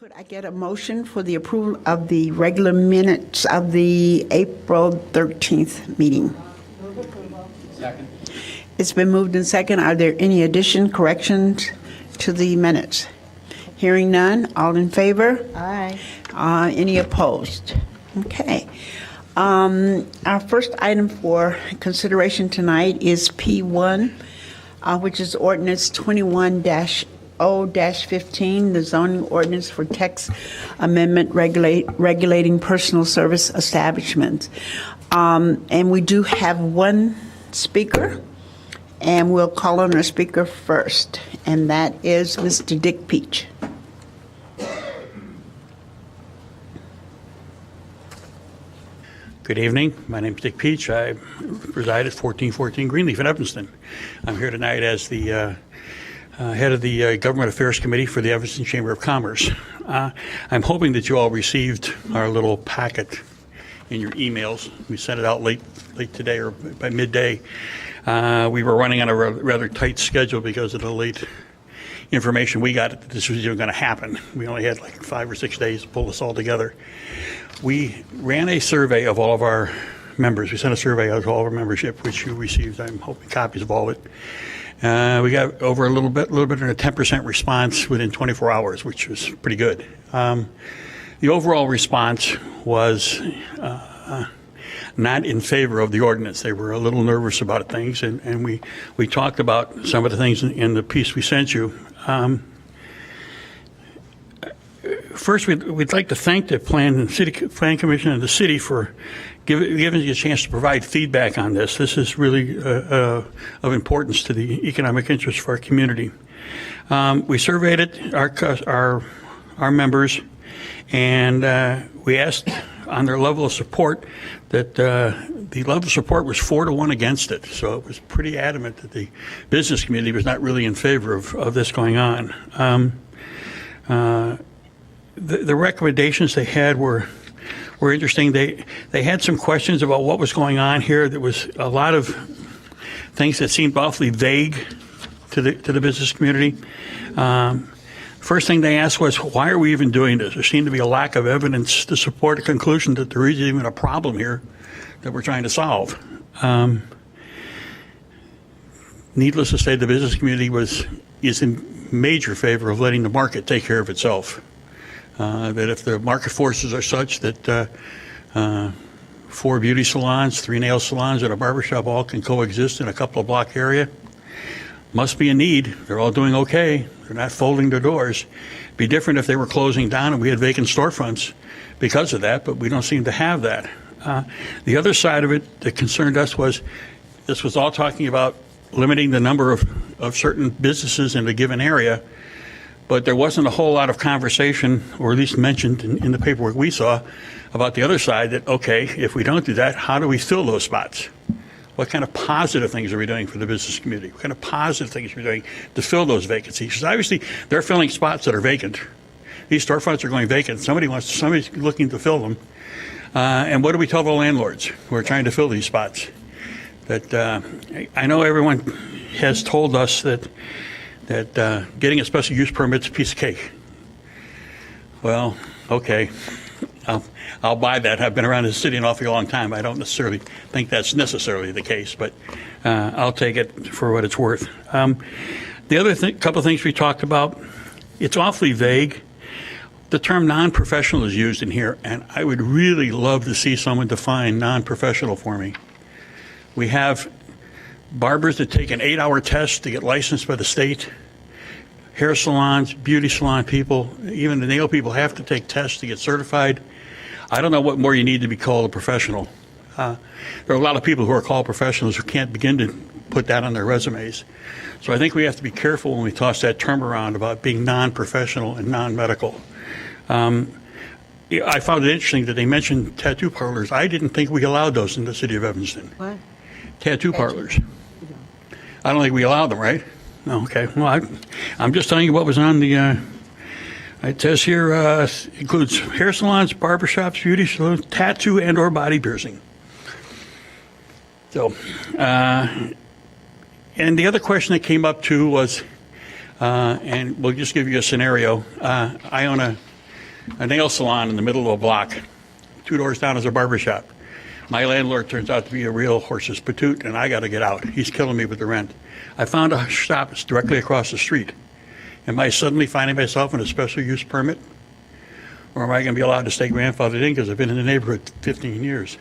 Could I get a motion for the approval of the regular minutes of the April 13th meeting? Second. It's been moved and second. Are there any corrections to the minutes? Hearing none, all in favor? Aye. Any opposed? Okay. Our first item for consideration tonight is P1, which is ordinance 21-0-15, the zoning ordinance for text amendment regulating personal service establishments. And we do have one speaker, and we'll call on our speaker first, and that is Mr. Dick Peach. Good evening. My name is Dick Peach. I reside at 1414 Greenleaf in Evanston. I'm here tonight as the head of the Government Affairs Committee for the Evanston Chamber of Commerce. I'm hoping that you all received our little packet in your emails. We sent it out late today or by midday. We were running on a rather tight schedule because of the late information we got that this was even going to happen. We only had like 5 or 6 days to pull this all together. We ran a survey of all of our members. We sent a survey out to all of our membership, which you received. I'm hoping copies of all of it. We got over a little bit than a 10% response within 24 hours, which was pretty good. The overall response was not in favor of the ordinance. They were a little nervous about things, and we talked about some of the things in the piece we sent you. First, we'd like to thank the Plan Commission and the city for giving us a chance to provide feedback on this. This is really of importance to the economic interest for our community. We surveyed it, our members, and we asked on their level of support that the level of support was 4-1 against it. So it was pretty adamant that the business community was not really in favor of this going on. The recommendations they had were interesting. They had some questions about what was going on here. There was a lot of things that seemed awfully vague to the business community. First thing they asked was, why are we even doing this? There seemed to be a lack of evidence to support a conclusion that there is even a problem here that we're trying to solve. Needless to say, the business community is in major favor of letting the market take care of itself. That if the market forces are such that 4 beauty salons, 3 nail salons, and a barbershop all can coexist in a couple of block area, must be a need. They're all doing okay. They're not folding their doors. It'd be different if they were closing down and we had vacant storefronts because of that, but we don't seem to have that. The other side of it that concerned us was this was all talking about limiting the number of certain businesses in a given area, but there wasn't a whole lot of conversation, or at least mentioned in the paperwork we saw, about the other side that, okay, if we don't do that, how do we fill those spots? What kind of positive things are we doing for the business community? What kind of positive things are we doing to fill those vacancies? Because obviously they're filling spots that are vacant. These storefronts are going vacant. Somebody's looking to fill them. And what do we tell the landlords who are trying to fill these spots? That I know everyone has told us that getting a special use permit's a piece of cake. Well, okay, I'll buy that. I've been around the city an awfully long time. I don't necessarily think that's necessarily the case, but I'll take it for what it's worth. The other couple of things we talked about, it's awfully vague. The term non-professional is used in here, and I would really love to see someone define non-professional for me. We have barbers that take an 8-hour test to get licensed by the state. Hair salons, beauty salon people, even the nail people have to take tests to get certified. I don't know what more you need to be called a professional. There are a lot of people who are called professionals who can't begin to put that on their resumes. So I think we have to be careful when we toss that term around about being non-professional and non-medical. I found it interesting that they mentioned tattoo parlors. I didn't think we allowed those in the city of Evanston. What? Tattoo parlors. I don't think we allow them, right? No, okay. Well, I'm just telling you what was on the, it says here, includes hair salons, barbershops, beauty salons, tattoo and or body piercing. So, and the other question that came up too was, and we'll just give you a scenario. I own a nail salon in the middle of a block. 2 doors down is a barber shop. My landlord turns out to be a real horse's patoot, and I got to get out. He's killing me with the rent. I found a shop that's directly across the street. Am I suddenly finding myself in a special use permit? Or am I going to be allowed to stay grandfathered in because I've been in the neighborhood 15 years?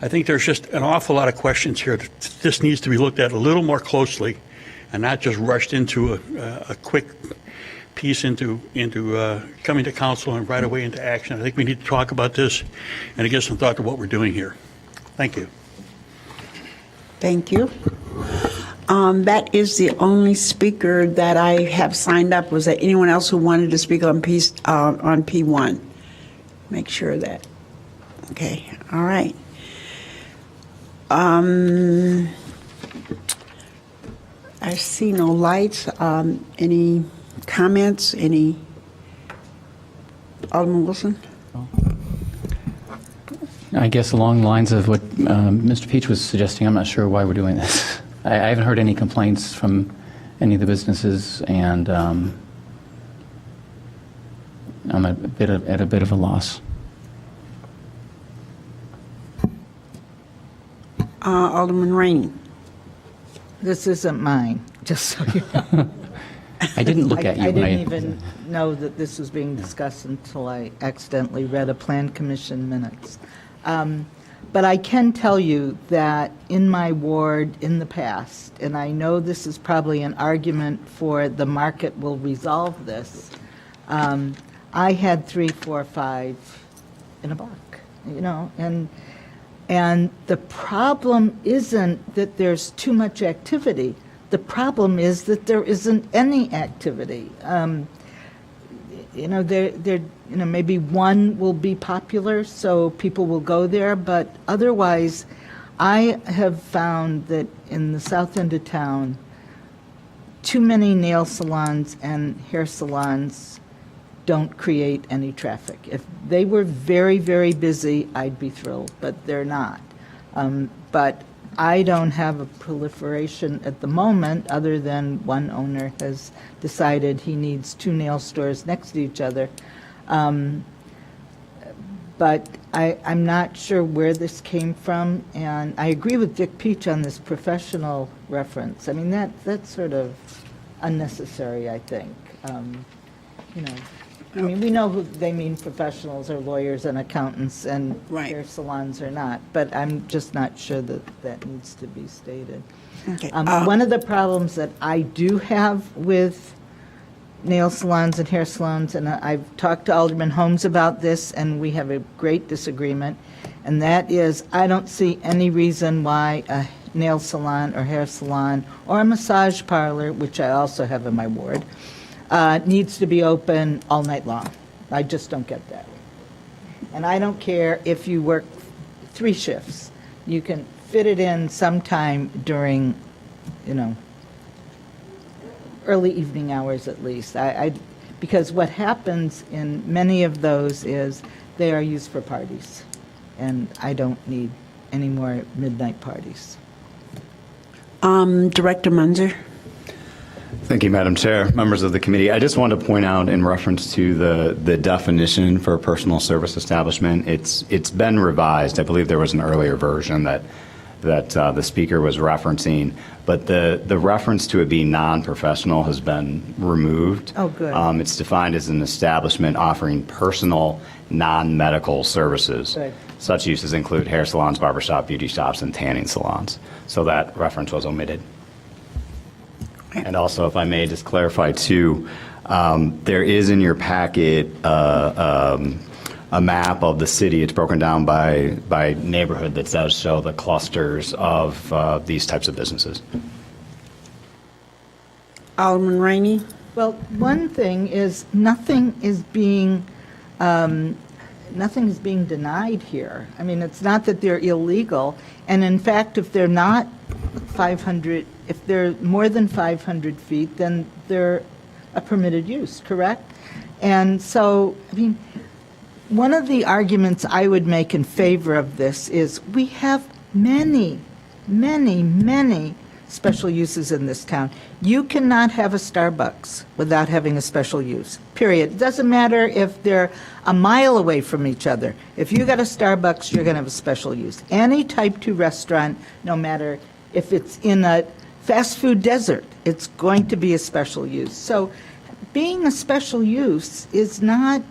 I think there's just an awful lot of questions here. This needs to be looked at a little more closely and not just rushed into a quick piece into coming to council and right away into action. I think we need to talk about this and give some thought to what we're doing here. Thank you. Thank you. That is the only speaker that I have signed up. Was there anyone else who wanted to speak on P1? Make sure of that. Okay, all right. I see no lights. Any comments? Any? Alderman Wilson? I guess along the lines of what Mr. Peach was suggesting, I'm not sure why we're doing this. I haven't heard any complaints from any of the businesses, and I'm at a bit of a loss. Alderman Rainey. This isn't mine, just so you know. I didn't look at you I when didn't even know that this was being discussed until I accidentally read a Plan Commission minutes. But I can tell you that in my ward in the past, and I know this is probably an argument for the market will resolve this, I had 3, 4, 5 in a block, you know, and the problem isn't that there's too much activity. The problem is that there isn't any activity. You know, maybe one will be popular, so people will go there, but otherwise, I have found that in the south end of town, too many nail salons and hair salons don't create any traffic. If they were very, very busy, I'd be thrilled, but they're not. But I don't have a proliferation at the moment, other than one owner has decided he needs 2 nail stores next to each other. But I'm not sure where this came from, and I agree with Dick Peach on this professional reference. I mean, that's sort of unnecessary, I think. You know, I mean, we know who they mean, professionals or lawyers and accountants, and Right. hair salons are not, but I'm just not sure that that needs to be stated. Okay. One of the problems that I do have with nail salons and hair salons, and I've talked to Alderman Holmes about this, and we have a great disagreement, and that is, I don't see any reason why a nail salon or hair salon or a massage parlor, which I also have in my ward, needs to be open all night long. I just don't get that. And I don't care if you work 3 shifts. You can fit it in sometime during, you know, early evening hours at least. Because what happens in many of those is they are used for parties, and I don't need any more midnight parties. Director Munzer. Thank you, Madam Chair, members of the committee. I just want to point out in reference to the definition for personal service establishment, it's been revised. I believe there was an earlier version that the speaker was referencing, but the reference to it being non-professional has been removed. Oh, good. It's defined as an establishment offering personal, non-medical services. Good. Such uses include hair salons, barbershop, beauty shops, and tanning salons. So that reference was omitted. And also, if I may just clarify too, there is in your packet a map of the city. It's broken down by neighborhood that does show the clusters of these types of businesses. Alderman Rainey. Well, one thing is nothing is being denied here. I mean, it's not that they're illegal, and in fact, if they're not 500, if they're more than 500 feet, then they're a permitted use, correct? And so, I mean, one of the arguments I would make in favor of this is we have many, many, many special uses in this town. You cannot have a Starbucks without having a special use, period. It doesn't matter if they're a mile away from each other. If you got a Starbucks, you're going to have a special use. Any type 2 restaurant, no matter if it's in a fast food desert, it's going to be a special use. So being a special use is not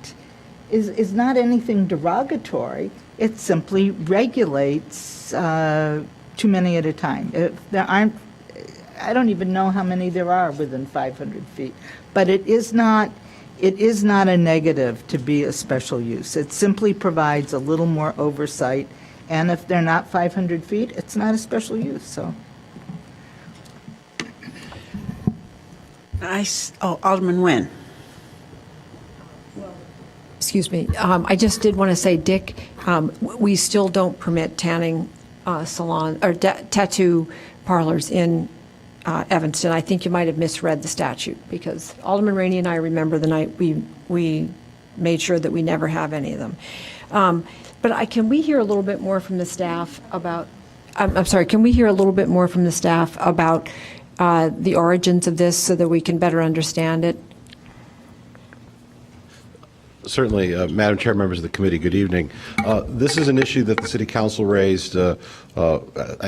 anything derogatory. It simply regulates too many at a time. There aren't, I don't even know how many there are within 500 feet. But it is not a negative to be a special use. It simply provides a little more oversight. And if they're not 500 feet, it's not a special use, so. Alderman Nguyen. Excuse me. I just did want to say, Dick, we still don't permit tanning salon or tattoo parlors in Evanston. I think you might have misread the statute, because Alderman Rainey and I remember the night we made sure that we never have any of them. But can we hear a little bit more from the staff about? I'm sorry. Can we hear a little bit more from the staff about the origins of this, so that we can better understand it? Certainly, Madam Chair, members of the committee, good evening. This is an issue that the City Council raised, I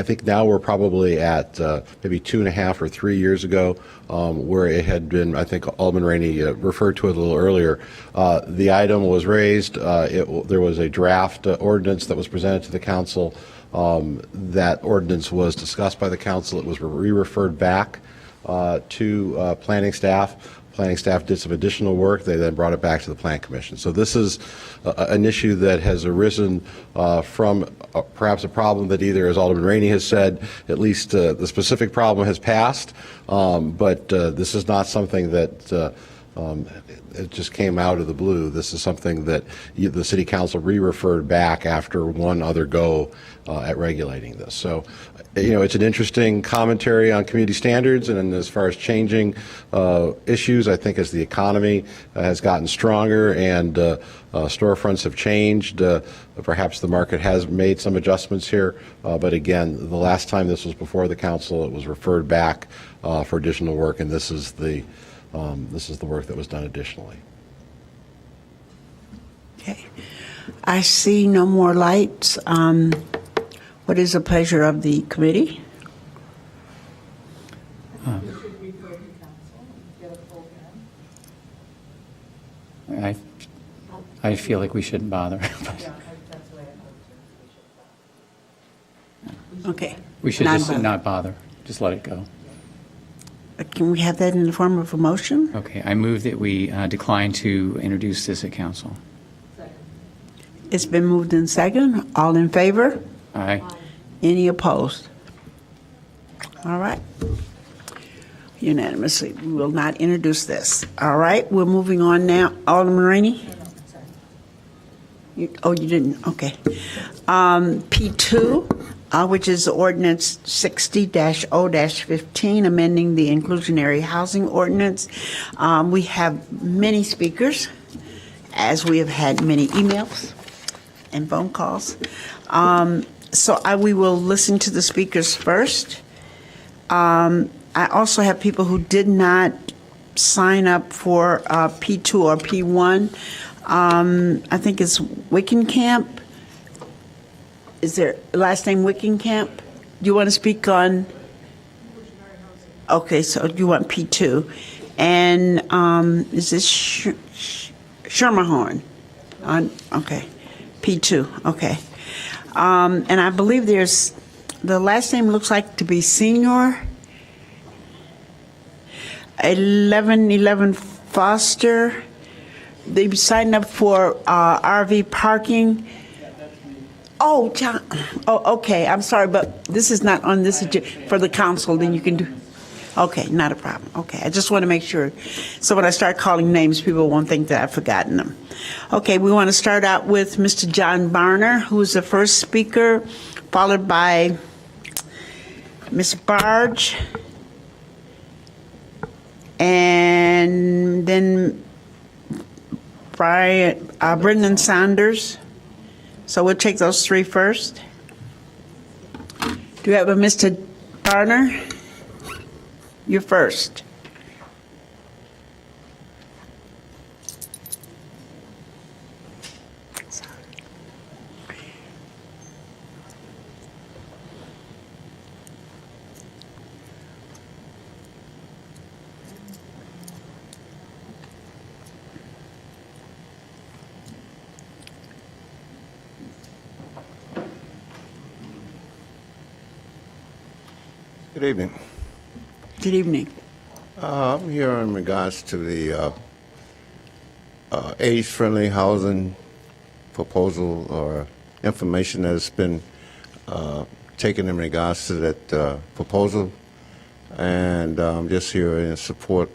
think now we're probably at maybe 2.5 or 3 years ago, where it had been, I think Alderman Rainey referred to it a little earlier. The item was raised, there was a draft ordinance that was presented to the Council. That ordinance was discussed by the Council. It was re-referred back to planning staff. Planning staff did some additional work. They then brought it back to the Plan Commission. So this is an issue that has arisen from perhaps a problem that either, as Alderman Rainey has said, at least the specific problem has passed, but this is not something that it just came out of the blue. This is something that the City Council re-referred back after one other go at regulating this. So, it's an interesting commentary on community standards, and as far as changing issues, I think as the economy has gotten stronger and storefronts have changed, perhaps the market has made some adjustments here. But again, the last time this was before the Council, it was referred back for additional work, and this is the work that was done additionally. Okay. I see no more lights. What is the pleasure of the committee? I feel like we shouldn't bother. Okay. We should just Non-vote. not bother. Just let it go. Can we have that in the form of a motion? Okay, I move that we decline to introduce this at council. It's been moved in second. All in favor? Aye. Any opposed? All right. Unanimously, we will not introduce this. All right, we're moving on now. Alderman Rainey? You didn't, okay. P2, which is ordinance 60-0-15, amending the inclusionary housing ordinance. We have many speakers, as we have had many emails and phone calls. So we will listen to the speakers first. I also have people who did not sign up for P2 or P1. I think it's Wickenkamp. Is there last name Wickenkamp? Do you want to speak on? Okay, so you want P2. And is this Schermerhorn? Okay, P2, okay. And I believe there's, the last name looks like to be Senior. 1111 Foster. They signed up for RV parking. Oh, John. Oh, okay. I'm sorry, but this is not on this agenda for the council. Then you can do. Okay, not a problem. Okay, I just want to make sure. So when I start calling names, people won't think that I've forgotten them. Okay, we want to start out with Mr. John Barner, who is the first speaker, followed by Ms. Barge, and then Brendan Saunders. So we'll take those three first. Do you have a Mr. Barner? You're first. Good evening. Good evening. I'm here in regards to the age-friendly housing proposal or information that has been taken in regards to that proposal. And I'm just here in support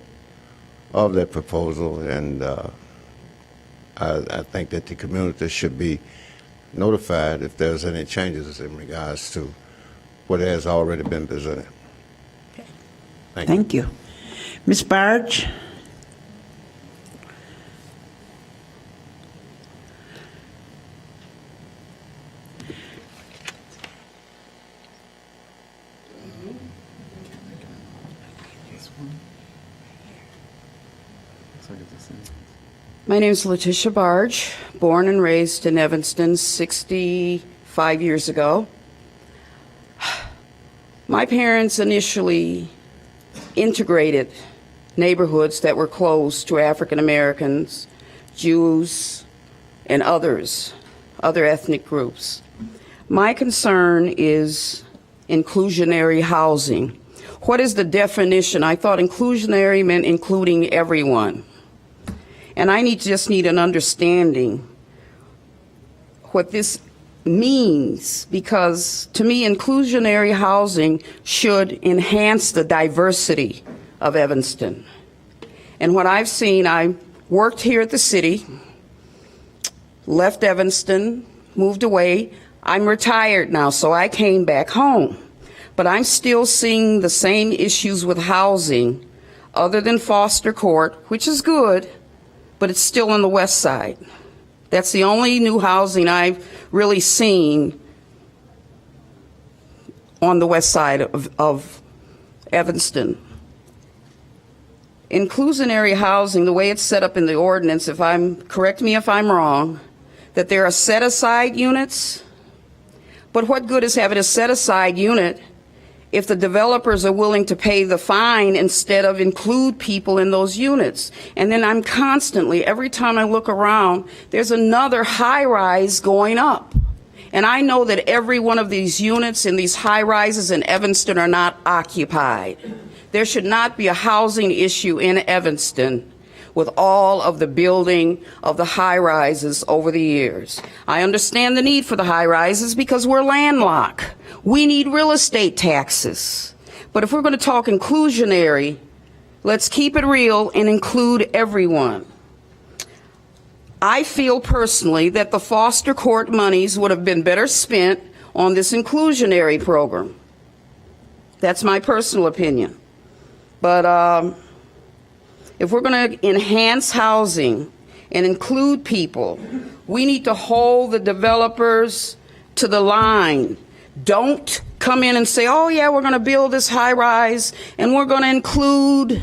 of that proposal. And I think that the community should be notified if there's any changes in regards to what has already been presented. Thank you. Thank you. Ms. Barge? My name is Letitia Barge, born and raised in Evanston 65 years ago. My parents initially integrated neighborhoods that were closed to African Americans, Jews, and others, other ethnic groups. My concern is inclusionary housing. What is the definition? I thought inclusionary meant including everyone. And I just need an understanding what this means, because to me inclusionary housing should enhance the diversity of Evanston. And what I've seen, I worked here at the city, left Evanston, moved away. I'm retired now, so I came back home. But I'm still seeing the same issues with housing other than Foster Court, which is good, but it's still on the west side. That's the only new housing I've really seen on the west side of Evanston. Inclusionary housing, the way it's set up in the ordinance, correct me if I'm wrong, that there are set-aside units, but what good is having a set-aside unit if the developers are willing to pay the fine instead of include people in those units? And then I'm constantly, every time I look around, there's another high-rise going up. And I know that every one of these units in these high-rises in Evanston are not occupied. There should not be a housing issue in Evanston with all of the building of the high-rises over the years. I understand the need for the high-rises because we're landlocked. We need real estate taxes. But if we're going to talk inclusionary, let's keep it real and include everyone. I feel personally that the Foster Court monies would have been better spent on this inclusionary program. That's my personal opinion. But if we're going to enhance housing and include people, we need to hold the developers to the line. Don't come in and say, oh yeah, we're going to build this high rise and we're going to include,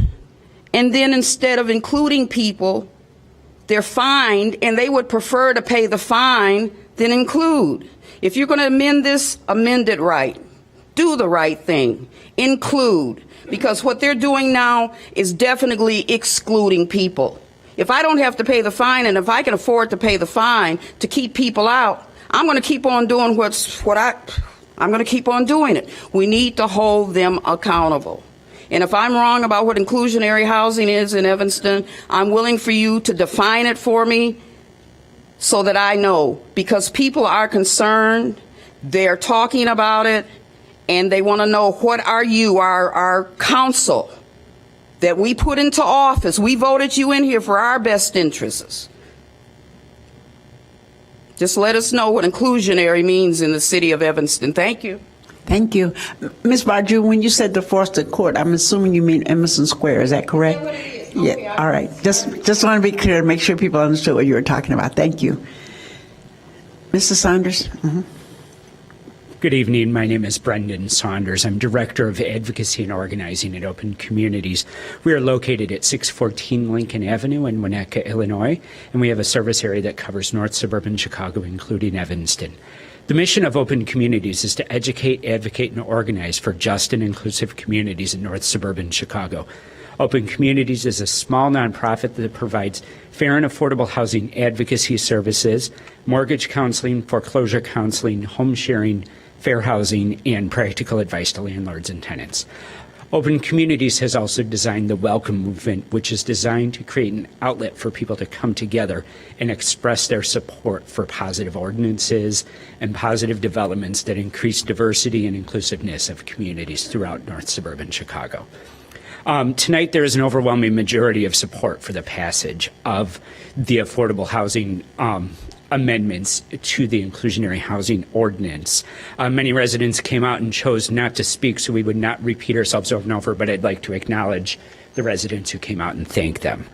and then instead of including people, they're fined, and they would prefer to pay the fine than include. If you're going to amend this, amend it right. Do the right thing. Include. Because what they're doing now is definitely excluding people. If I don't have to pay the fine, and if I can afford to pay the fine to keep people out, I'm going to keep on doing I'm going to keep on doing it. We need to hold them accountable. And if I'm wrong about what inclusionary housing is in Evanston, I'm willing for you to define it for me so that I know, because people are concerned, they're talking about it, and they want to know, what are you, our council that we put into office, we voted you in here for our best interests. Just let us know what inclusionary means in the city of Evanston. Thank you. Thank you. Ms. Barju, when you said the Foster Court, I'm assuming you mean Emerson Square, is that correct? That's what it is. Yeah, Okay, all right. Just want to be clear, make sure people understood what you were talking about. Thank you. Mr. Saunders? Good evening. My name is Brendan Saunders. I'm Director of Advocacy and Organizing at Open Communities. We are located at 614 Lincoln Avenue in Winnetka, Illinois, and we have a service area that covers north suburban Chicago, including Evanston. The mission of Open Communities is to educate, advocate, and organize for just and inclusive communities in north suburban Chicago. Open Communities is a small nonprofit that provides fair and affordable housing advocacy services, mortgage counseling, foreclosure counseling, home sharing, fair housing, and practical advice to landlords and tenants. Open Communities has also designed the Welcome Movement, which is designed to create an outlet for people to come together and express their support for positive ordinances and positive developments that increase diversity and inclusiveness of communities throughout north suburban Chicago. Tonight, there is an overwhelming majority of support for the passage of the affordable housing amendments to the inclusionary housing ordinance. Many residents came out and chose not to speak, so we would not repeat ourselves over and over, but I'd like to acknowledge the residents who came out and thank them.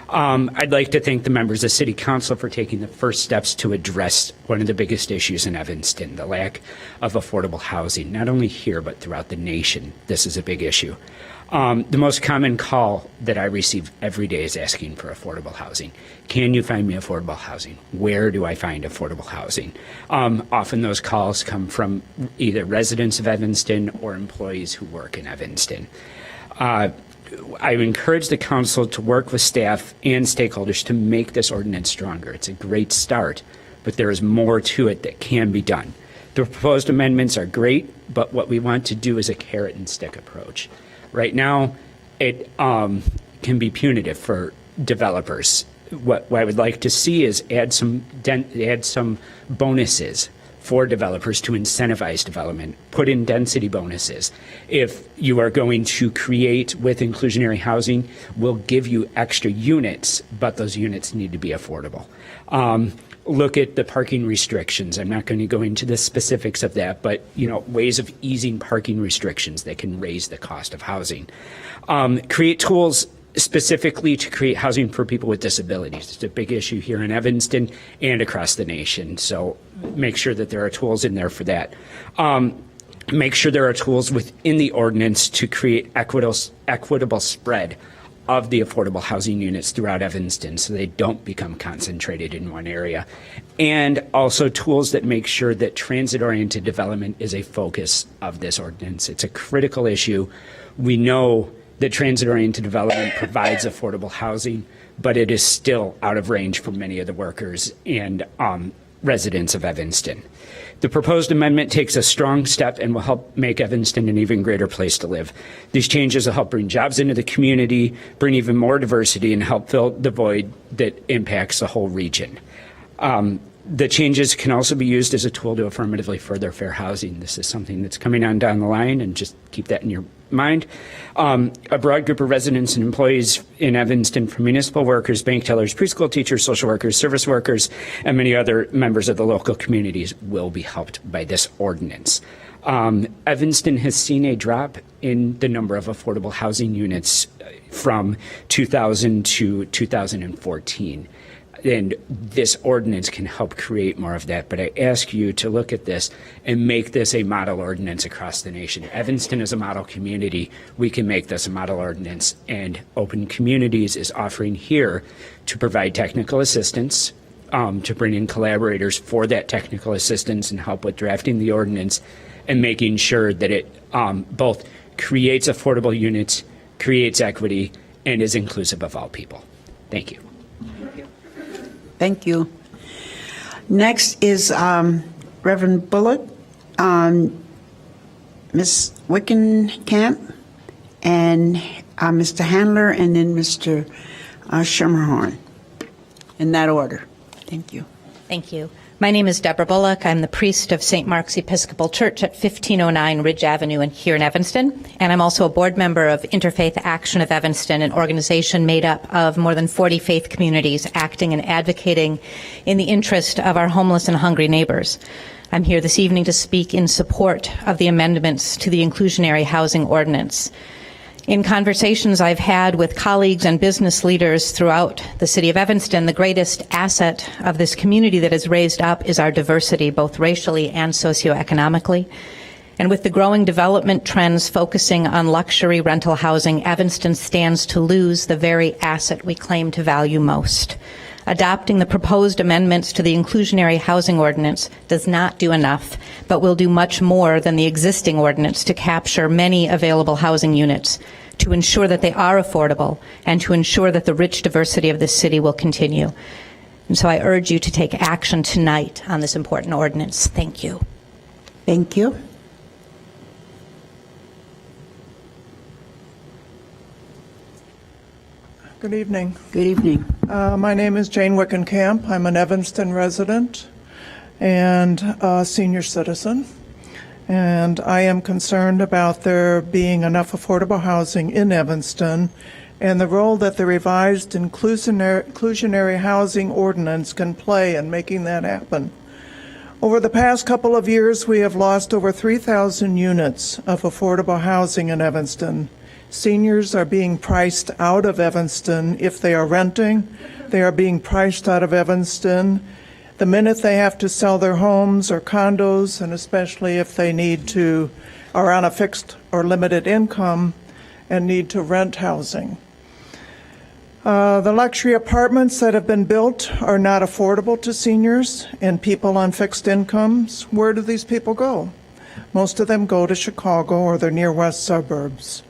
I'd like to thank the members of City Council for taking the first steps to address one of the biggest issues in Evanston, the lack of affordable housing, not only here, but throughout the nation. This is a big issue. The most common call that I receive every day is asking for affordable housing. Can you find me affordable housing? Where do I find affordable housing? Often those calls come from either residents of Evanston or employees who work in Evanston. I encourage the council to work with staff and stakeholders to make this ordinance stronger. It's a great start, but there is more to it that can be done. The proposed amendments are great, but what we want to do is a carrot and stick approach. Right now, it can be punitive for developers. What I would like to see is add some bonuses for developers to incentivize development. Put in density bonuses. If you are going to create with inclusionary housing, we'll give you extra units, but those units need to be affordable. Look at the parking restrictions. I'm not going to go into the specifics of that, but ways of easing parking restrictions that can raise the cost of housing. Create tools specifically to create housing for people with disabilities. It's a big issue here in Evanston and across the nation. So make sure that there are tools in there for that. Make sure there are tools within the ordinance to create equitable spread of the affordable housing units throughout Evanston so they don't become concentrated in one area. And also tools that make sure that transit-oriented development is a focus of this ordinance. It's a critical issue. We know that transit-oriented development provides affordable housing, but it is still out of range for many of the workers and residents of Evanston. The proposed amendment takes a strong step and will help make Evanston an even greater place to live. These changes will help bring jobs into the community, bring even more diversity, and help fill the void that impacts the whole region. The changes can also be used as a tool to affirmatively further fair housing. This is something that's coming on down the line, and just keep that in your mind. A broad group of residents and employees in Evanston, from municipal workers, bank tellers, preschool teachers, social workers, service workers, and many other members of the local communities will be helped by this ordinance. Evanston has seen a drop in the number of affordable housing units from 2000 to 2014. And this ordinance can help create more of that. But I ask you to look at this and make this a model ordinance across the nation. Evanston is a model community. We can make this a model ordinance. And Open Communities is offering here to provide technical assistance, to bring in collaborators for that technical assistance and help with drafting the ordinance and making sure that it both creates affordable units, creates equity, and is inclusive of all people. Thank you. Thank you. Next is Reverend Bullock, Ms. Wickenkamp, and Mr. Handler, and then Mr. Schermerhorn. In that order. Thank you. Thank you. My name is Deborah Bullock. I'm the priest of St. Mark's Episcopal Church at 1509 Ridge Avenue here in Evanston. And I'm also a board member of Interfaith Action of Evanston, an organization made up of more than 40 faith communities acting and advocating in the interest of our homeless and hungry neighbors. I'm here this evening to speak in support of the amendments to the inclusionary housing ordinance. In conversations I've had with colleagues and business leaders throughout the city of Evanston, the greatest asset of this community that is raised up is our diversity, both racially and socioeconomically. And with the growing development trends focusing on luxury rental housing, Evanston stands to lose the very asset we claim to value most. Adopting the proposed amendments to the inclusionary housing ordinance does not do enough, but will do much more than the existing ordinance to capture many available housing units, to ensure that they are affordable, and to ensure that the rich diversity of this city will continue. And so I urge you to take action tonight on this important ordinance. Thank you. Thank you. Good evening. Good evening. My name is Jane Wickenkamp. I'm an Evanston resident and a senior citizen. And I am concerned about there being enough affordable housing in Evanston and the role that the revised inclusionary housing ordinance can play in making that happen. Over the past couple of years, we have lost over 3,000 units of affordable housing in Evanston. Seniors are being priced out of Evanston if they are renting. They are being priced out of Evanston the minute they have to sell their homes or condos, and especially if they are on a fixed or limited income and need to rent housing. The luxury apartments that have been built are not affordable to seniors and people on fixed incomes. Where do these people go? Most of them go to Chicago or the near west suburbs.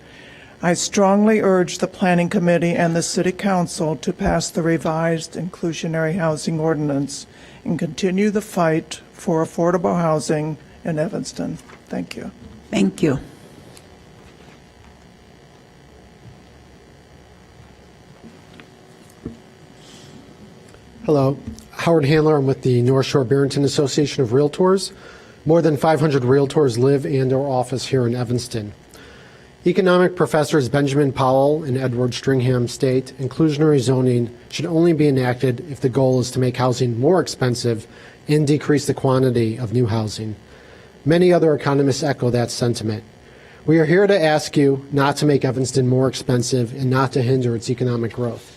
I strongly urge the Planning Committee and the City Council to pass the revised inclusionary housing ordinance and continue the fight for affordable housing in Evanston. Thank you. Thank you. Hello, Howard Handler. I'm with the North Shore Barrington Association of Realtors. More than 500 realtors live and/or office here in Evanston. Economic professors Benjamin Powell and Edward Stringham state inclusionary zoning should only be enacted if the goal is to make housing more expensive and decrease the quantity of new housing. Many other economists echo that sentiment. We are here to ask you not to make Evanston more expensive and not to hinder its economic growth.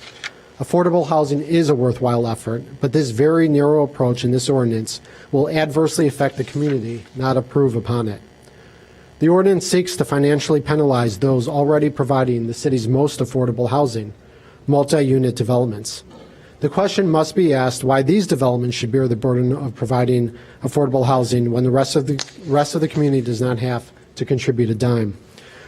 Affordable housing is a worthwhile effort, but this very narrow approach in this ordinance will adversely affect the community, not improve upon it. The ordinance seeks to financially penalize those already providing the city's most affordable housing, multi-unit developments. The question must be asked why these developments should bear the burden of providing affordable housing when the rest of the community does not have to contribute a dime.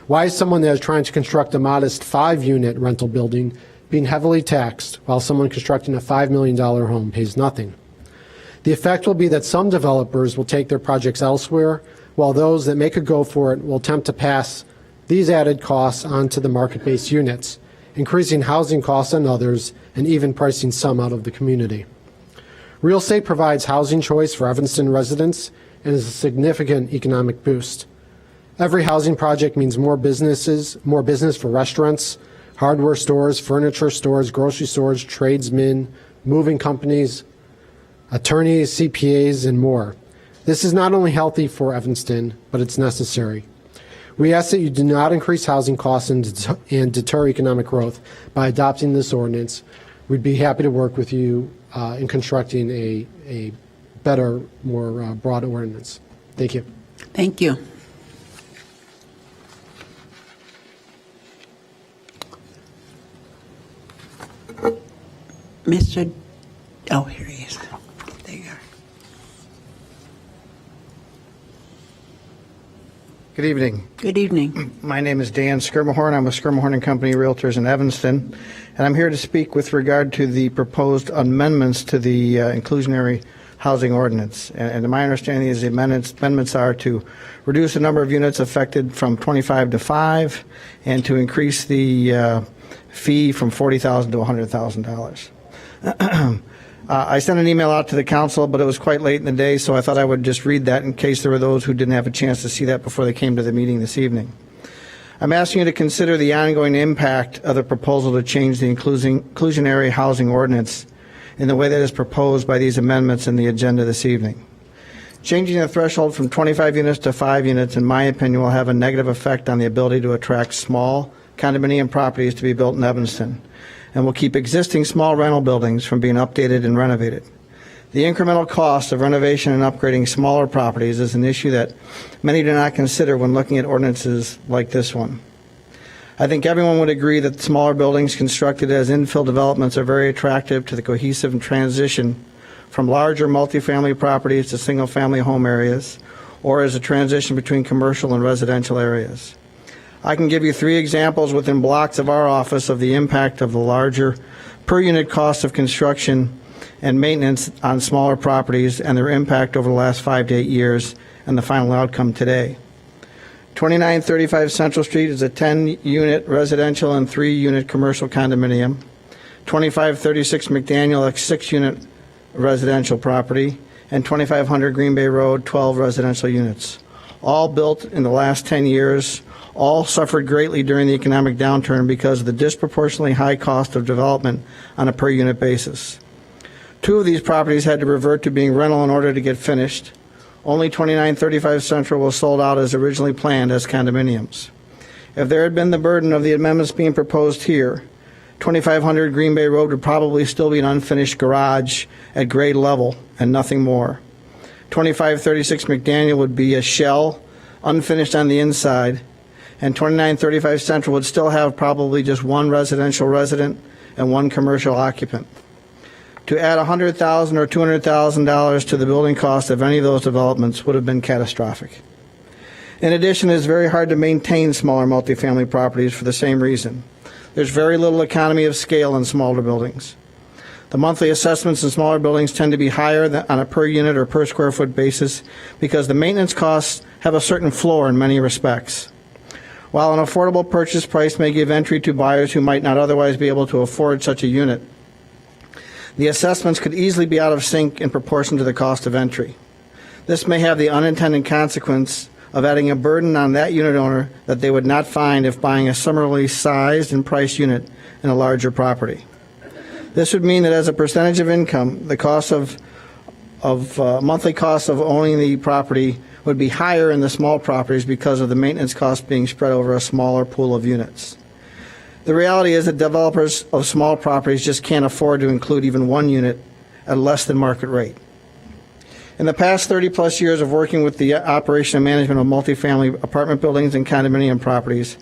Why is someone that is trying to construct a modest 5-unit rental building being heavily taxed while someone constructing a $5 million home pays nothing? The effect will be that some developers will take their projects elsewhere, while those that make a go for it will attempt to pass these added costs onto the market-based units, increasing housing costs on others and even pricing some out of the community. Real estate provides housing choice for Evanston residents and is a significant economic boost. Every housing project means more business for restaurants, hardware stores, furniture stores, grocery stores, tradesmen, moving companies, attorneys, CPAs, and more. This is not only healthy for Evanston, but it's necessary. We ask that you do not increase housing costs and deter economic growth by adopting this ordinance. We'd be happy to work with you in constructing a better, more broad ordinance. Thank you. Thank you. Mr. Oh, here he is. There you are. Good evening. Good evening. My name is Dan Skirmahorn. I'm with Skirmahorn & Company Realtors in Evanston, and I'm here to speak with regard to the proposed amendments to the inclusionary housing ordinance. And my understanding is the amendments are to reduce the number of units affected from 25 to 5 and to increase the fee from $40,000 to $100,000. I sent an email out to the council, but it was quite late in the day, so I thought I would just read that in case there were those who didn't have a chance to see that before they came to the meeting this evening. I'm asking you to consider the ongoing impact of the proposal to change the inclusionary housing ordinance in the way that is proposed by these amendments in the agenda this evening. Changing the threshold from 25 units to 5 units, in my opinion, will have a negative effect on the ability to attract small, condominium properties to be built in Evanston, and will keep existing small rental buildings from being updated and renovated. The incremental cost of renovation and upgrading smaller properties is an issue that many do not consider when looking at ordinances like this one. I think everyone would agree that smaller buildings constructed as infill developments are very attractive to the cohesive transition from larger multifamily properties to single-family home areas, or as a transition between commercial and residential areas. I can give you 3 examples within blocks of our office of the impact of the larger per-unit cost of construction and maintenance on smaller properties and their impact over the last 5 to 8 years and the final outcome today. 2935 Central Street is a 10-unit residential and 3-unit commercial condominium. 2536 McDaniel, a 6-unit residential property, and 2500 Green Bay Road, 12 residential units. All built in the last 10 years, all suffered greatly during the economic downturn because of the disproportionately high cost of development on a per-unit basis. 2 of these properties had to revert to being rental in order to get finished. Only 2935 Central was sold out as originally planned as condominiums. If there had been the burden of the amendments being proposed here, 2500 Green Bay Road would probably still be an unfinished garage at grade level and nothing more. 2536 McDaniel would be a shell, unfinished on the inside, and 2935 Central would still have probably just 1 residential resident and 1 commercial occupant. To add $100,000 or $200,000 to the building cost of any of those developments would have been catastrophic. In addition, it is very hard to maintain smaller multifamily properties for the same reason. There's very little economy of scale in smaller buildings. The monthly assessments in smaller buildings tend to be higher on a per unit or per square foot basis because the maintenance costs have a certain floor in many respects. While an affordable purchase price may give entry to buyers who might not otherwise be able to afford such a unit, the assessments could easily be out of sync in proportion to the cost of entry. This may have the unintended consequence of adding a burden on that unit owner that they would not find if buying a similarly sized and priced unit in a larger property. This would mean that as a percentage of income, the cost of monthly costs of owning the property would be higher in the small properties because of the maintenance costs being spread over a smaller pool of units. The reality is that developers of small properties just can't afford to include even 1 unit at less than market rate. In the past 30-plus years of working with the operation and management of multifamily apartment buildings and condominium properties,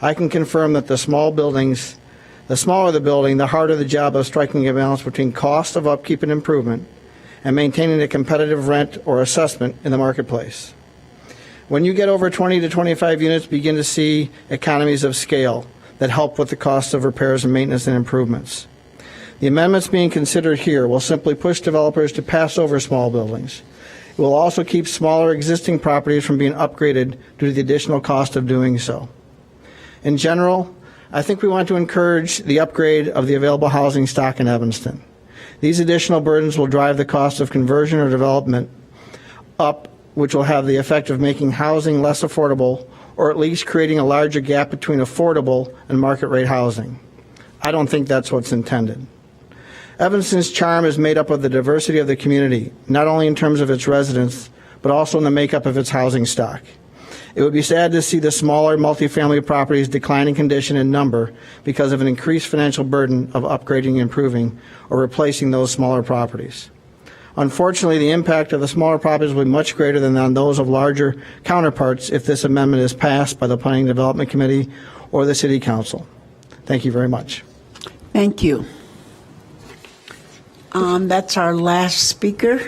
I can confirm that the smaller the building, the harder the job of striking a balance between cost of upkeep and improvement and maintaining a competitive rent or assessment in the marketplace. When you get over 20 to 25 units, begin to see economies of scale that help with the cost of repairs and maintenance and improvements. The amendments being considered here will simply push developers to pass over small buildings. It will also keep smaller existing properties from being upgraded due to the additional cost of doing so. In general, I think we want to encourage the upgrade of the available housing stock in Evanston. These additional burdens will drive the cost of conversion or development up, which will have the effect of making housing less affordable or at least creating a larger gap between affordable and market rate housing. I don't think that's what's intended. Evanston's charm is made up of the diversity of the community, not only in terms of its residents, but also in the makeup of its housing stock. It would be sad to see the smaller multifamily properties decline in condition and number because of an increased financial burden of upgrading, improving, or replacing those smaller properties. Unfortunately, the impact of the smaller properties will be much greater than on those of larger counterparts if this amendment is passed by the Planning and Development Committee or the City Council. Thank you very much. Thank you. That's our last speaker.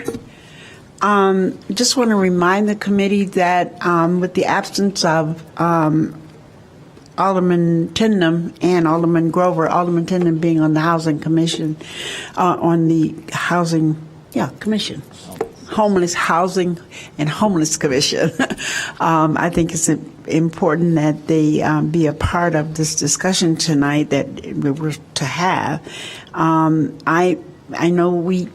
Just want to remind the committee that with the absence of Alderman Tindem and Alderman Grover, Alderman Tindem being on the Housing Commission, Commission, Homeless Housing and Homeless Commission. I think it's important that they be a part of this discussion tonight that we were to have. I know we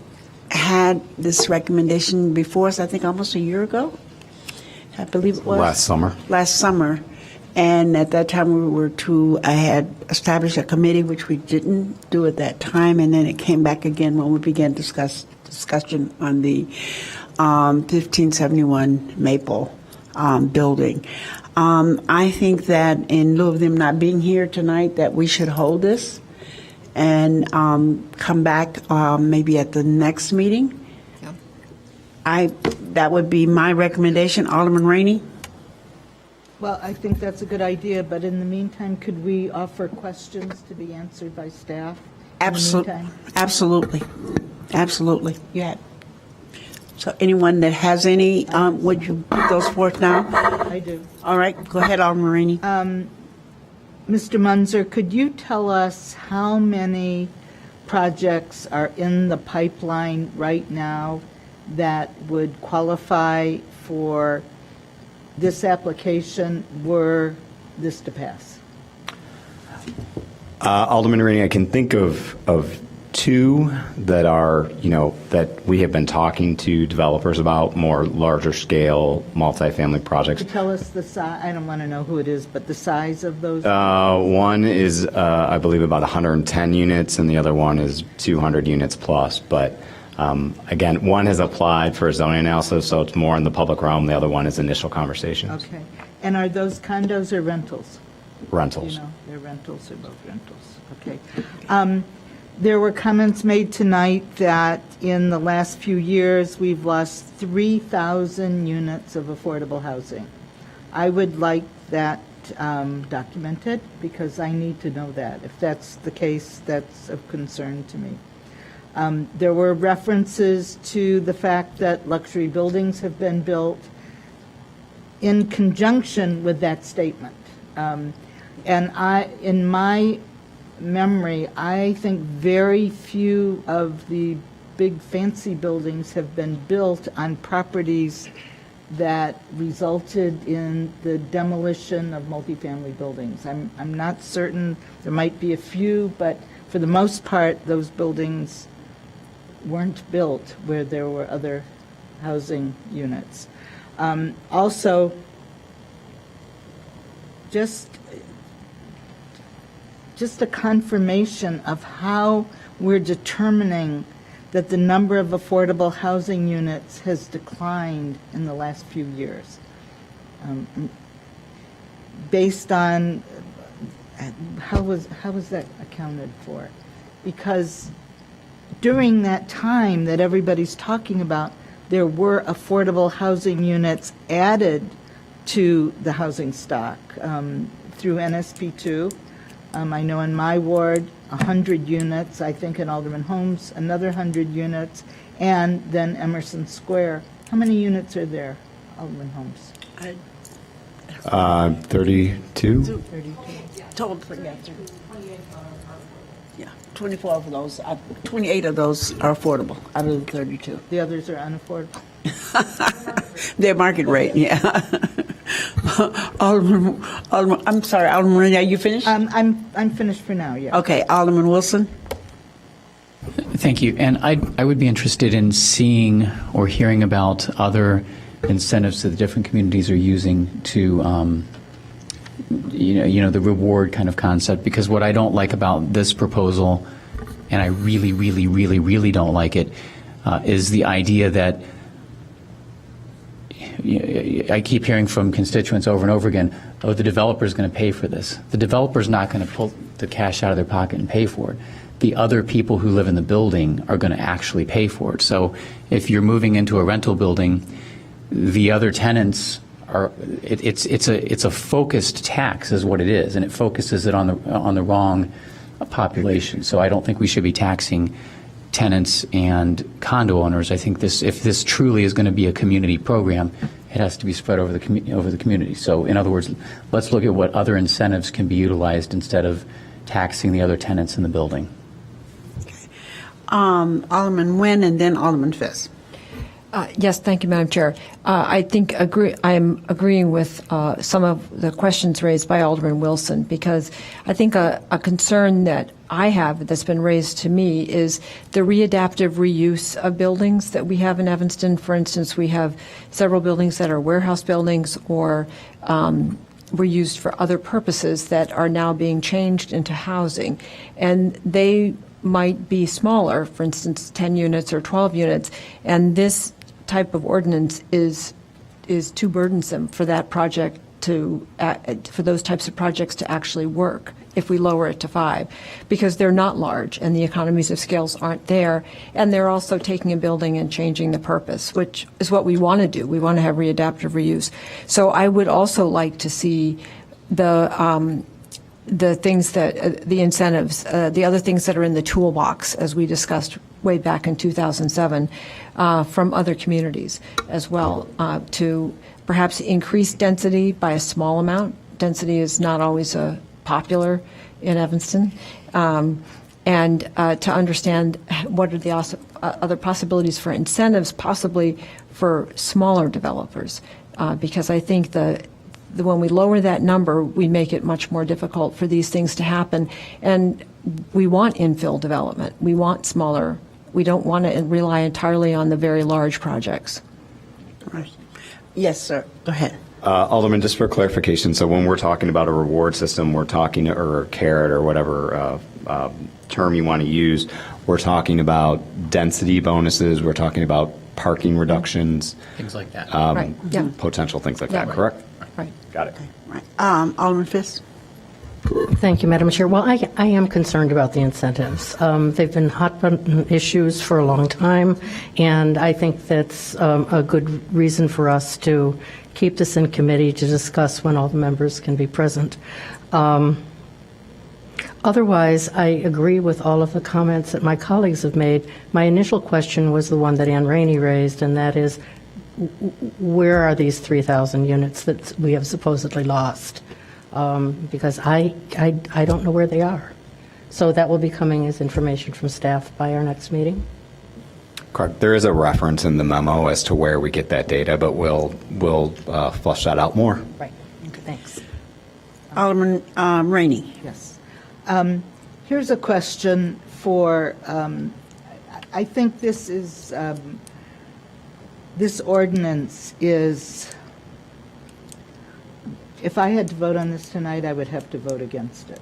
had this recommendation before us, I think almost a year ago, I believe it was. Last summer. And at that time, I had established a committee, which we didn't do at that time, and then it came back again when we began discussion on the 1571 Maple building. I think that in lieu of them not being here tonight, that we should hold this and come back maybe at the next meeting. That would be my recommendation. Alderman Rainey? Well, I think that's a good idea, but in the meantime, could we offer questions to be answered by staff? in the meantime? Absolutely. Absolutely. You had. So anyone that has any, would you put those forth now? I do. All right, go ahead, Alderman Rainey. Mr. Munzer, could you tell us how many projects are in the pipeline right now that would qualify for this application were this to pass? Alderman Rainey, I can think of two that are, that we have been talking to developers about, more larger scale multifamily projects. Could you tell us the size? I don't want to know who it is, but the size of those? One is, I believe, about 110 units, and the other one is 200 units plus. But again, one has applied for a zoning analysis, so it's more in the public realm. The other one is initial conversations. Okay. And are those condos or rentals? Rentals. They're rentals, they're both rentals. Okay. There were comments made tonight that in the last few years, we've lost 3,000 units of affordable housing. I would like that documented, because I need to know that. If that's the case, that's of concern to me. There were references to the fact that luxury buildings have been built in conjunction with that statement. And in my memory, I think very few of the big fancy buildings have been built on properties that resulted in the demolition of multifamily buildings. I'm not certain. There might be a few, but for the most part, those buildings weren't built where there were other housing units. Also, just a confirmation of how we're determining that the number of affordable housing units has declined in the last few years. Based on, how was that accounted for? Because during that time that everybody's talking about, there were affordable housing units added to the housing stock through NSP2. I know in my ward, 100 units, I think in Alderman Holmes, another 100 units, and then Emerson Square. How many units are there, Alderman Holmes? 32? 32. Total, yeah, 24 of those, 28 of those are affordable out of the 32. The others are unaffordable. Their market rate, yeah. Alderman, I'm sorry, Alderman Rainey, are you finished? I'm finished for now, yeah. Okay, Alderman Wilson? Thank you. And I would be interested in seeing or hearing about other incentives that the different communities are using to, the reward kind of concept. Because what I don't like about this proposal, and I really, really, really, really don't like it, is the idea that I keep hearing from constituents over and over again, oh, the developer's going to pay for this. The developer's not going to pull the cash out of their pocket and pay for it. The other people who live in the building are going to actually pay for it. So if you're moving into a rental building, the other tenants are, it's a focused tax is what it is, and it focuses it on the wrong population. So I don't think we should be taxing tenants and condo owners. I think if this truly is going to be a community program, it has to be spread over the community. So in other words, let's look at what other incentives can be utilized instead of taxing the other tenants in the building. Alderman Nguyen and then Alderman Fess. Yes, thank you, Madam Chair. I think I'm agreeing with some of the questions raised by Alderman Wilson, because I think a concern that I have that's been raised to me is the readaptive reuse of buildings that we have in Evanston. For instance, we have several buildings that are warehouse buildings or were used for other purposes that are now being changed into housing. And they might be smaller, for instance, 10 units or 12 units, and this type of ordinance is too burdensome for that project for those types of projects to actually work if we lower it to 5, because they're not large and the economies of scales aren't there, and they're also taking a building and changing the purpose, which is what we want to do. We want to have readaptive reuse. So I would also like to see the things that, the incentives, the other things that are in the toolbox, as we discussed way back in 2007, from other communities as well, to perhaps increase density by a small amount. Density is not always popular in Evanston. And to understand what are the other possibilities for incentives, possibly for smaller developers, because I think when we lower that number, we make it much more difficult for these things to happen. And we want infill development. We want smaller. We don't want to rely entirely on the very large projects. Right. Yes, sir. Go ahead. Alderman, just for clarification, so when we're talking about a reward system, we're talking, or a carrot or whatever term you want to use, we're talking about density bonuses, we're talking about parking reductions. Things like that. Right, yeah. Potential things like Yeah. that, correct? Right. Got it. Right. Alderman Fisk. Thank you, Madam Chair. Well, I am concerned about the incentives. They've been hot button issues for a long time, and I think that's a good reason for us to keep this in committee to discuss when all the members can be present. Otherwise, I agree with all of the comments that my colleagues have made. My initial question was the one that Ann Rainey raised, and that is, where are these 3,000 units that we have supposedly lost? Because I don't know where they are. So that will be coming as information from staff by our next meeting. Correct. There is a reference in the memo as to where we get that data, but we'll flush that out more. Right. Thanks. Alderman Rainey. Yes. Here's a question for, I think this is, this ordinance is, if I had to vote on this tonight, I would have to vote against it.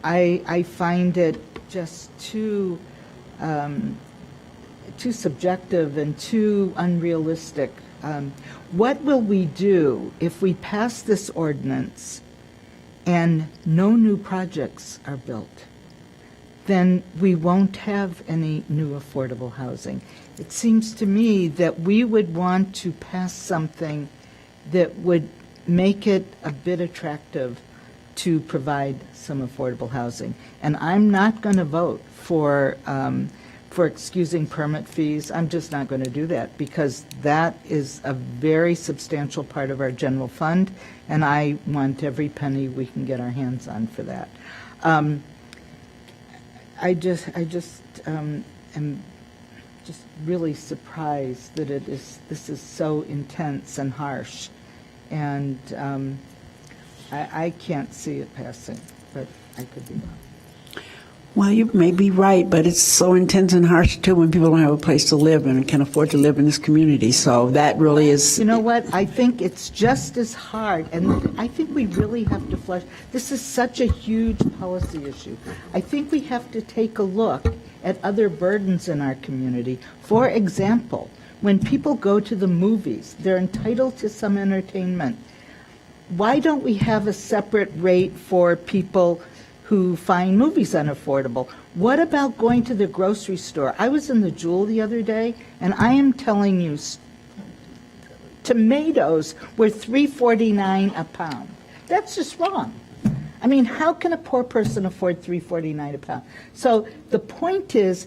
I find it just too subjective and too unrealistic. What will we do if we pass this ordinance and no new projects are built? Then we won't have any new affordable housing. It seems to me that we would want to pass something that would make it a bit attractive to provide some affordable housing. And I'm not going to vote for excusing permit fees. I'm just not going to do that, because that is a very substantial part of our general fund, and I want every penny we can get our hands on for that. I just am just really surprised that this is so intense and harsh, and I can't see it passing, but I could be wrong. Well, you may be right, but it's so intense and harsh, too, when people don't have a place to live and can afford to live in this community. So that really is... You know what? I think it's just as hard, and I think we really have to flush. This is such a huge policy issue. I think we have to take a look at other burdens in our community. For example, when people go to the movies, they're entitled to some entertainment. Why don't we have a separate rate for people who find movies unaffordable? What about going to the grocery store? I was in the Jewel the other day, and I am telling you, tomatoes were $3.49 a pound. That's just wrong. I mean, how can a poor person afford $3.49 a pound? So the point is,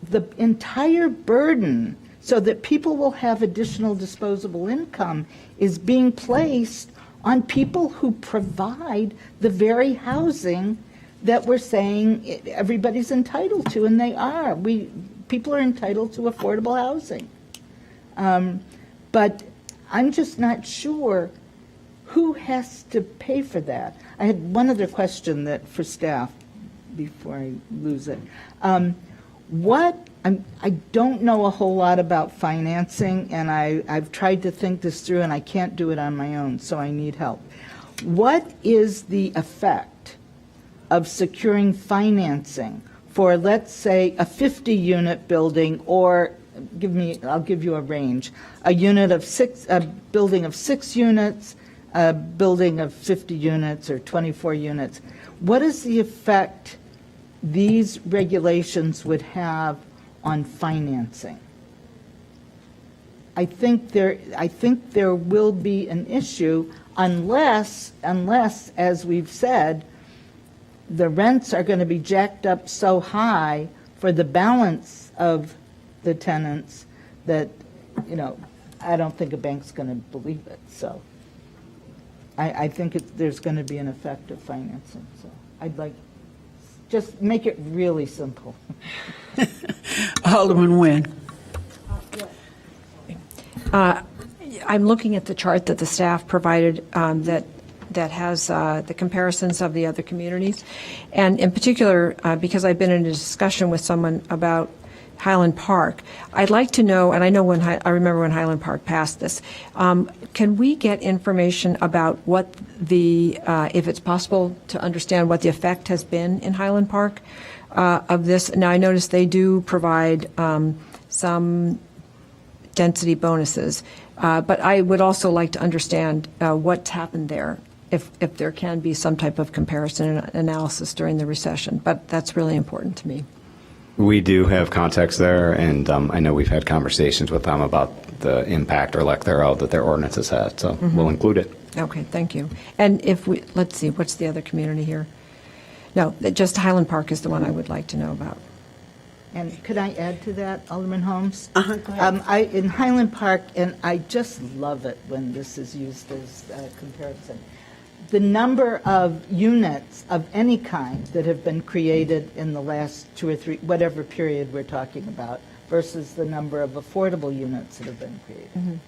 the entire burden so that people will have additional disposable income is being placed on people who provide the very housing that we're saying everybody's entitled to, and they are. People are entitled to affordable housing. But I'm just not sure who has to pay for that. I had one other question for staff before I lose it. I don't know a whole lot about financing, and I've tried to think this through, and I can't do it on my own, so I need help. What is the effect of securing financing for, let's say, a 50-unit building or I'll give you a range. A building of 6 units, a building of 50 units or 24 units. What is the effect these regulations would have on financing? I think there will be an issue unless, as we've said, the rents are going to be jacked up so high for the balance of the tenants that, I don't think a bank's going to believe it. So I think there's going to be an effect of financing. So I'd like, just make it really simple. Alderman Nguyen. I'm looking at the chart that the staff provided that has the comparisons of the other communities. And in particular, because I've been in a discussion with someone about Highland Park, I'd like to know, and I know I remember when Highland Park passed this, can we get information about what if it's possible to understand what the effect has been in Highland Park of this? Now, I noticed they do provide some density bonuses, but I would also like to understand what's happened there, if there can be some type of comparison and analysis during the recession. But that's really important to me. We do have context there, and I know we've had conversations with them about the impact or lack thereof that their ordinance has had, so we'll include it. Okay, thank you. And let's see, what's the other community here? No, just Highland Park is the one I would like to know about. And could I add to that, Alderman Holmes? Go ahead. In Highland Park, and I just love it when this is used as a comparison, the number of units of any kind that have been created in the last 2 or 3, whatever period we're talking about, versus the number of affordable units that have been created.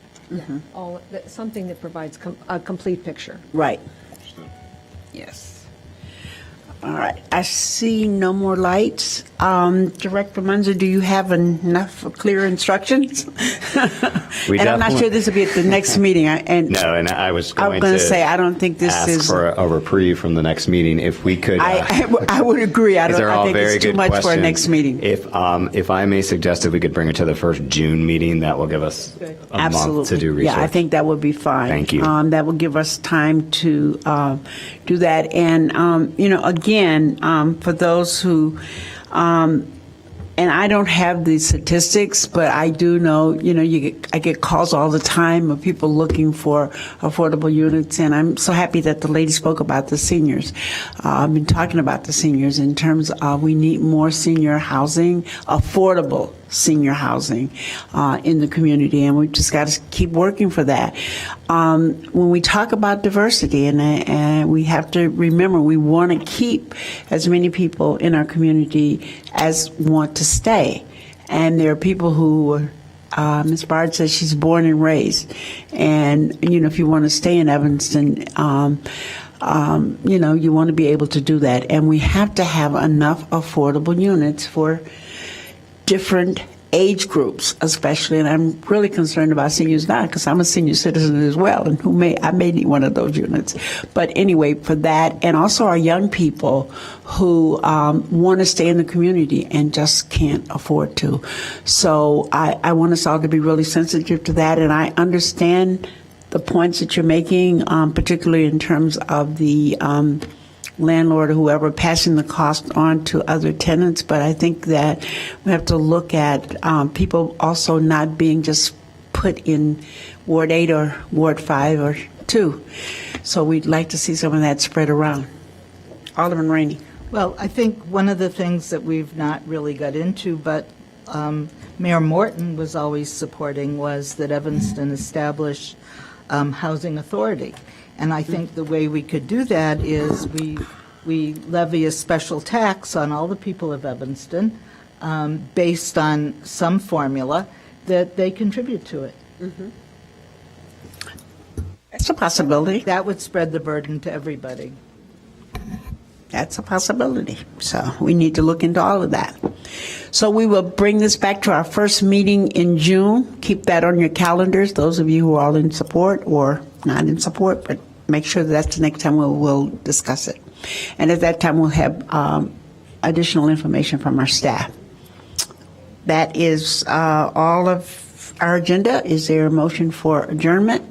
Something that provides a complete picture. Right. Yes. All right. I see no more lights. Director Munzer, do you have enough clear instructions? And I'm not sure this will be at the next meeting. No, and I was going to to say, I don't think this ask is. for a reprieve from the next meeting if we could. I would agree. I These are all think very it's too good much questions. for a next meeting. If I may suggest if we could bring it to the first June meeting, that will give us a month to do research. Yeah, I think that would be fine. Thank you. That will give us time to do that. And, again, for those who, and I don't have the statistics, but I do know, I get calls all the time of people looking for affordable units, and I'm so happy that the lady spoke about the seniors. I've been talking about the seniors in terms of we need more senior housing, affordable senior housing in the community, and we've just got to keep working for that. When we talk about diversity, and we have to remember we want to keep as many people in our community as want to stay. And there are people who, Ms. Bard says she's born and raised, and if you want to stay in Evanston, you want to be able to do that, and we have to have enough affordable units for different age groups, especially, and I'm really concerned about seniors now because I'm a senior citizen as well, and I may need one of those units. But anyway, for that, and also our young people who want to stay in the community and just can't afford to. So I want us all to be really sensitive to that, and I understand the points that you're making, particularly in terms of the landlord or whoever passing the cost on to other tenants. But I think that we have to look at people also not being just put in Ward 8 or Ward 5 or 2. So we'd like to see some of that spread around. Alderman Rainey. Well, I think one of the things that we've not really got into, but Mayor Morton was always supporting, was that Evanston establish housing authority. And I think the way we could do that is we levy a special tax on all the people of Evanston based on some formula that they contribute to it. That's a possibility. That would spread the burden to everybody. That's a possibility. So we need to look into all of that. So we will bring this back to our first meeting in June. Keep that on your calendars, those of you who are all in support or not in support, but make sure that's the next time we'll discuss it. And at that time, we'll have additional information from our staff. That is all of our agenda. Is there a motion for adjournment?